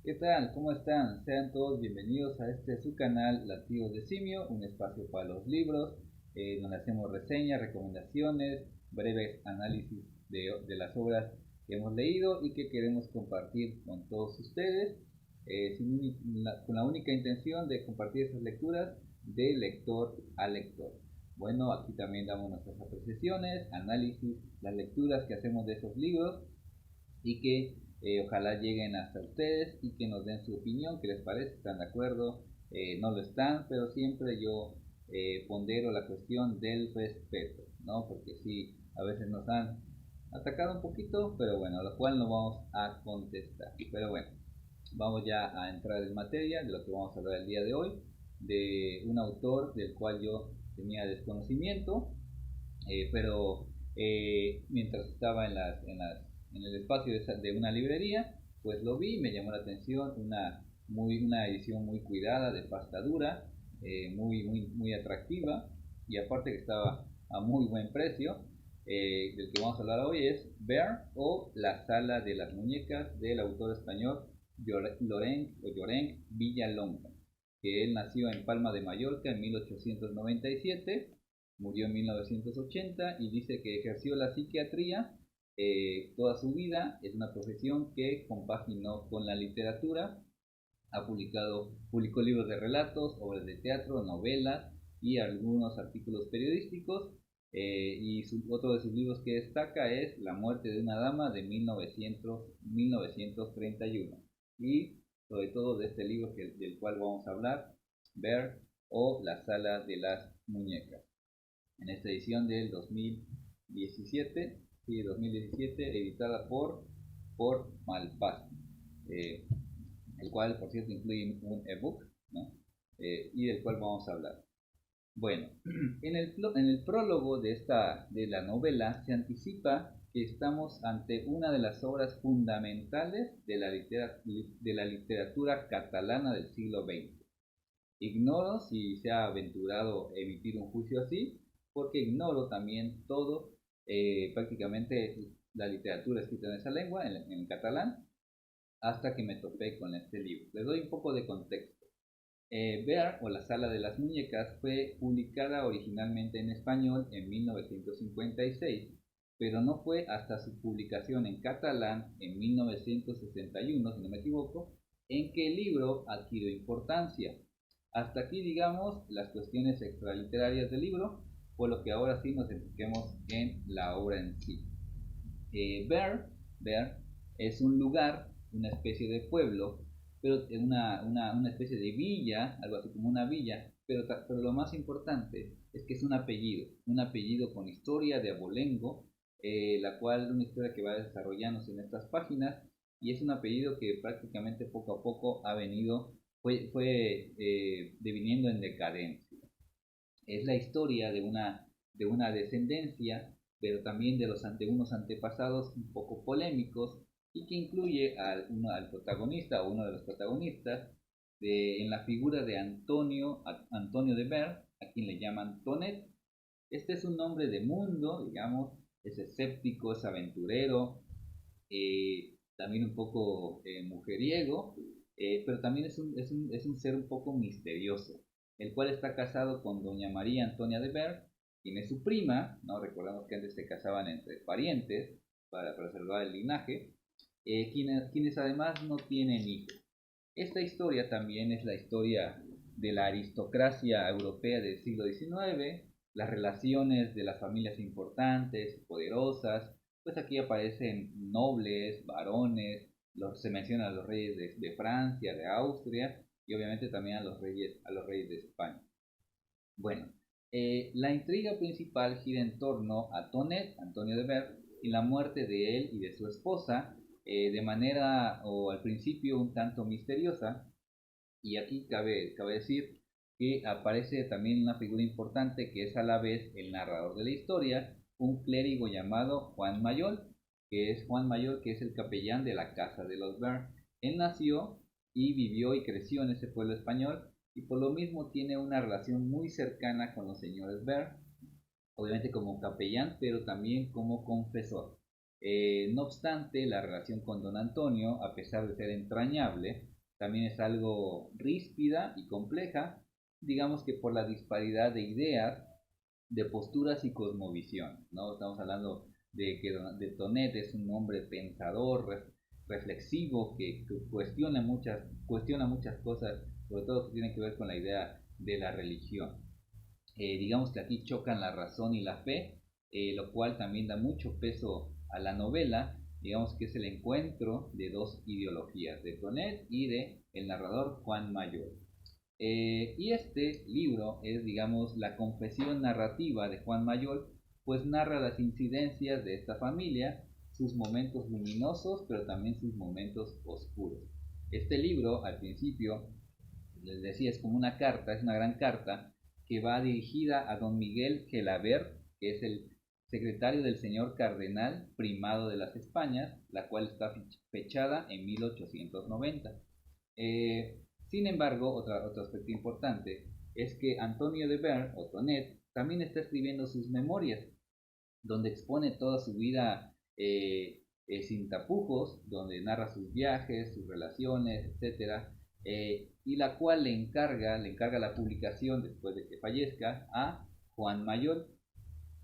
¿Qué tal? ¿Cómo están? Sean todos bienvenidos a este su canal Latidos de Simio, un espacio para los libros, donde hacemos reseñas, recomendaciones, breves análisis de las obras que hemos leído y que queremos compartir con todos ustedes, con la única intención de compartir esas lecturas de lector a lector. Bueno, aquí también damos nuestras apreciaciones, análisis, las lecturas que hacemos de esos libros y que ojalá lleguen hasta ustedes y que nos den su opinión, qué les parece, están de acuerdo, no lo están, pero siempre yo pondero la cuestión del respeto, ¿no? Porque sí, a veces nos han atacado un poquito, pero bueno, a lo cual no vamos a contestar. Pero bueno, vamos ya a entrar en materia de lo que vamos a hablar el día de hoy, de un autor del cual yo tenía desconocimiento, pero mientras estaba en el espacio de una librería, pues lo vi, me llamó la atención, una edición muy cuidada, de pasta dura, muy atractiva, y aparte que estaba a muy buen precio. Del que vamos a hablar hoy es Bear, o La Sala de las Muñecas, del autor español Llorenç Villalonga, que él nació en Palma de Mallorca en 1897, murió en 1980 y dice que ejerció la psiquiatría toda su vida. Es una profesión que compaginó con la literatura. Publicó libros de relatos, obras de teatro, novelas y algunos artículos periodísticos. Otro de sus libros que destaca es La muerte de una dama, de 1931. Y sobre todo de este libro del cual vamos a hablar, Bear, o La Sala de las Muñecas, en esta edición del 2017, sí, 2017, editada por Malpaso, eh, el cual por cierto incluye un ebook, ¿no? Y del cual vamos a hablar. Bueno, en el prólogo de la novela se anticipa que estamos ante una de las obras fundamentales de la literatura catalana del siglo XX. Ignoro si se ha aventurado a emitir un juicio así, porque ignoro también todo, prácticamente la literatura escrita en esa lengua, en catalán, hasta que me topé con este libro. Les doy un poco de contexto. Bear, o La Sala de las Muñecas, fue publicada originalmente en español en 1956, pero no fue hasta su publicación en catalán en 1961, si no me equivoco, en que el libro adquirió importancia. Hasta aquí, digamos, las cuestiones extraliterarias del libro, por lo que ahora sí nos enfoquemos en la obra en sí. Bear es un lugar, una especie de pueblo, pero una especie de villa, algo así como una villa, pero lo más importante es que es un apellido con historia de abolengo, la cual una historia que va desarrollándose en estas páginas, y es un apellido que prácticamente poco a poco fue deviniendo en decadencia. Es la historia de una descendencia, pero también de unos antepasados un poco polémicos, y que incluye al protagonista, o uno de los protagonistas, en la figura de Antonio de Ver, a quien le llaman Tonet. Este es un hombre de mundo, digamos, es escéptico, es aventurero, también un poco mujeriego, pero también es un ser un poco misterioso, el cual está casado con doña María Antonia de Ver, quien es su prima, ¿no? Recordamos que antes se casaban entre parientes para preservar el linaje, quienes además no tienen hijos. Esta historia también es la historia de la aristocracia europea del siglo XIX, las relaciones de las familias importantes, poderosas. Pues aquí aparecen nobles, varones, se menciona a los reyes de Francia, de Austria, y obviamente también a los reyes de España. Bueno, la intriga principal gira en torno a Tonet, Antonio de Ver, y la muerte de él y de su esposa, de manera, o al principio, un tanto misteriosa. Y aquí cabe decir que aparece también una figura importante, que es a la vez el narrador de la historia, un clérigo llamado Juan Mayol, que es el capellán de la casa de los Ver. Él nació y vivió y creció en ese pueblo español, y por lo mismo tiene una relación muy cercana con los señores Ver, obviamente como capellán, pero también como confesor. No obstante, la relación con don Antonio, a pesar de ser entrañable, también es algo ríspida y compleja, digamos que por la disparidad de ideas, de posturas y cosmovisión, ¿no? Estamos hablando de que de Tonet es un hombre pensador, reflexivo, que cuestiona muchas cosas, sobre todo que tienen que ver con la idea de la religión. Digamos que aquí chocan la razón y la fe, lo cual también da mucho peso a la novela, digamos que es el encuentro de dos ideologías, de Tonet y de el narrador Juan Mayor. Y este libro es, digamos, la confesión narrativa de Juan Mayor, pues narra las incidencias de esta familia, sus momentos luminosos, pero también sus momentos oscuros. Este libro, al principio, les decía, es como una carta, es una gran carta que va dirigida a don Miguel Gelabert, que es el secretario del señor cardenal primado de las Españas, la cual está fechada en 1890. Sin embargo, otro aspecto importante es que Antonio de Ver, o Tonet, también está escribiendo sus memorias, donde expone toda su vida sin tapujos, donde narra sus viajes, sus relaciones, etcétera, y la cual le encarga la publicación después de que fallezca a Juan Mayor.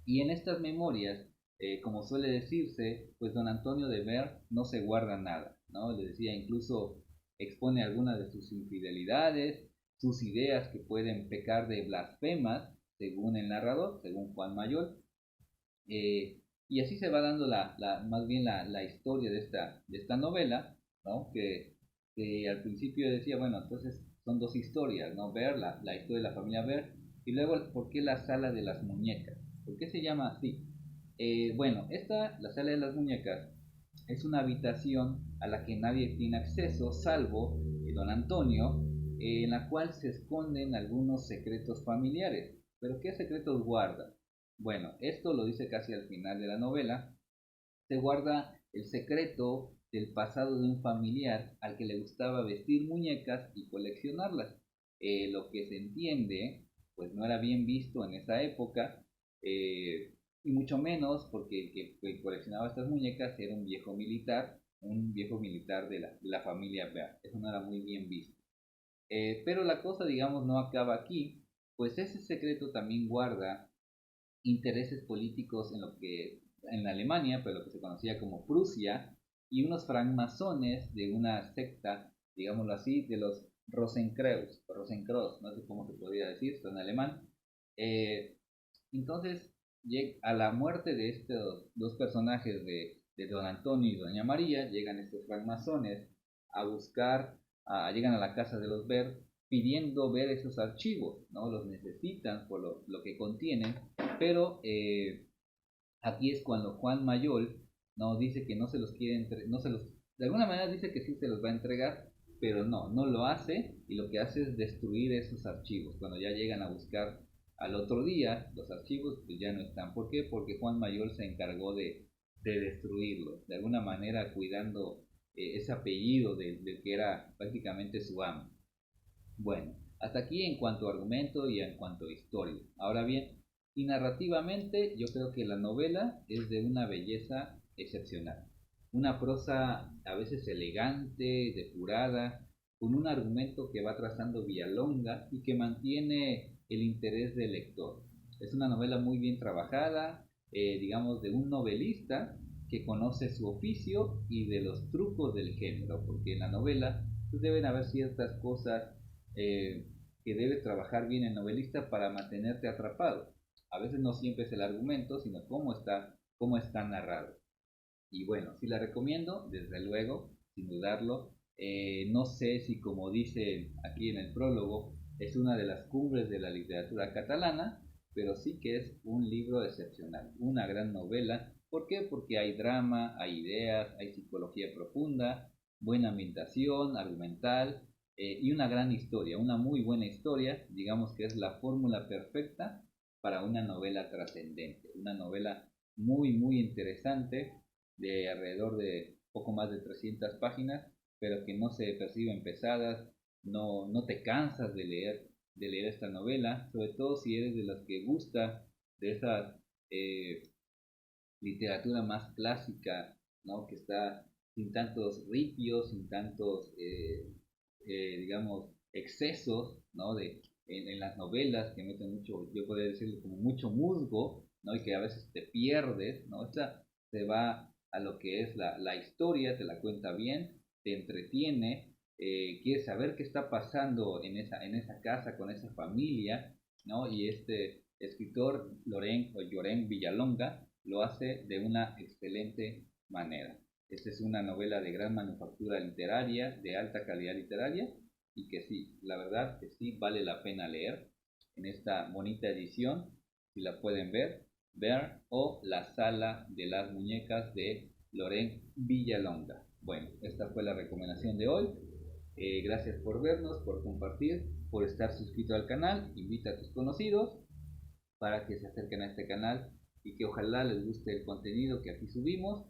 Y en estas memorias, como suele decirse, pues don Antonio de Ver no se guarda nada, ¿no? Le decía, incluso expone algunas de sus infidelidades, sus ideas que pueden pecar de blasfemas, según el narrador, según Juan Mayor, y así se va dando más bien la historia de esta novela, ¿no? Que al principio decía, bueno, entonces son dos historias, ¿no? Ver, la historia de la familia Ver, y luego, ¿por qué la sala de las muñecas? ¿Por qué se llama así? Bueno, la sala de las muñecas, es una habitación a la que nadie tiene acceso, salvo don Antonio, en la cual se esconden algunos secretos familiares. ¿Pero qué secretos guarda? Bueno, esto lo dice casi al final de la novela. Se guarda el secreto del pasado de un familiar al que le gustaba vestir muñecas y coleccionarlas. Lo que se entiende, pues no era bien visto en esa época, y mucho menos porque el que coleccionaba estas muñecas era un viejo militar de la familia Bear. Eso no era muy bien visto. Pero la cosa, digamos, no acaba aquí, pues ese secreto también guarda intereses políticos en la Alemania, pero lo que se conocía como Prusia, y unos francmasones de una secta, digámoslo así, de los Rosenkreuz, no sé cómo se podría decir, está en alemán. Eh, entonces, a la muerte de estos dos personajes de don Antonio y doña María, llegan estos francmasones a buscar, llegan a la casa de los Ver pidiendo ver esos archivos, ¿no? Los necesitan por lo que contienen, pero aquí es cuando Juan Mayol no dice que no se los quiere no se los, de alguna manera dice que sí se los va a entregar, pero no lo hace, y lo que hace es destruir esos archivos. Cuando ya llegan a buscar al otro día, los archivos pues ya no están. ¿Por qué? Porque Juan Mayol se encargó de destruirlos, de alguna manera cuidando ese apellido del que era prácticamente su amo. Bueno, hasta aquí en cuanto a argumento y en cuanto a historia. Ahora bien, y narrativamente yo creo que la novela es de una belleza excepcional. Una prosa a veces elegante, depurada, con un argumento que va trazando Villalonga y que mantiene el interés del lector. Es una novela muy bien trabajada, digamos, de un novelista que conoce su oficio y de los trucos del género, porque en la novela pues, deben haber ciertas cosas eh, que debes trabajar bien el novelista para mantenerte atrapado. A veces no siempre es el argumento, sino cómo está narrado. Y bueno, sí la recomiendo, desde luego, sin dudarlo. No sé si, como dice aquí en el prólogo, es una de las cumbres de la literatura catalana, pero sí que es un libro excepcional, una gran novela. ¿Por qué? Porque hay drama, hay ideas, hay psicología profunda, buena ambientación, argumental, y una gran historia, una muy buena historia. Digamos que es la fórmula perfecta para una novela trascendente, una novela muy interesante, de alrededor de poco más de 300 páginas, pero que no se perciben pesadas, no te cansas de leer esta novela, sobre todo si eres de los que gusta de esas literatura más clásica, ¿no? Que está sin tantos ripios, sin tantos, digamos, excesos, ¿no? En las novelas que meten mucho, yo podría decirlo como mucho musgo, ¿no? Y que a veces te pierdes, ¿no? Esta se va a lo que es la historia, te la cuenta bien, te entretiene, quieres saber qué está pasando en esa casa, con esa familia, ¿no? Y este escritor, Loren o Llorén Villalonga, lo hace de una excelente manera. Esta es una novela de gran manufactura literaria, de alta calidad literaria, y que sí, la verdad que sí vale la pena leer en esta bonita edición, si la pueden ver, o La Sala de las Muñecas de Loren Villalonga. Bueno, esta fue la recomendación de hoy. Gracias por vernos, por compartir, por estar suscrito al canal. Invita a tus conocidos para que se acerquen a este canal y que ojalá les guste el contenido que aquí subimos,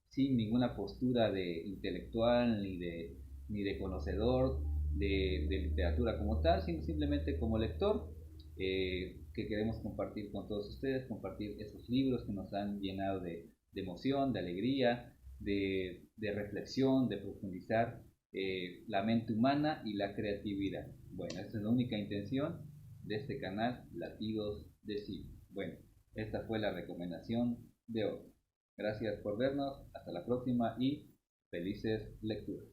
sin ninguna postura de intelectual ni de conocedor de literatura como tal, sino simplemente como lector, que queremos compartir con todos ustedes, compartir esos libros que nos han llenado de emoción, de alegría, de reflexión, de profundizar la mente humana y la creatividad. Bueno, esa es la única intención de este canal Latidos de Cine. Bueno, esta fue la recomendación de hoy. Gracias por vernos, hasta la próxima y felices lecturas.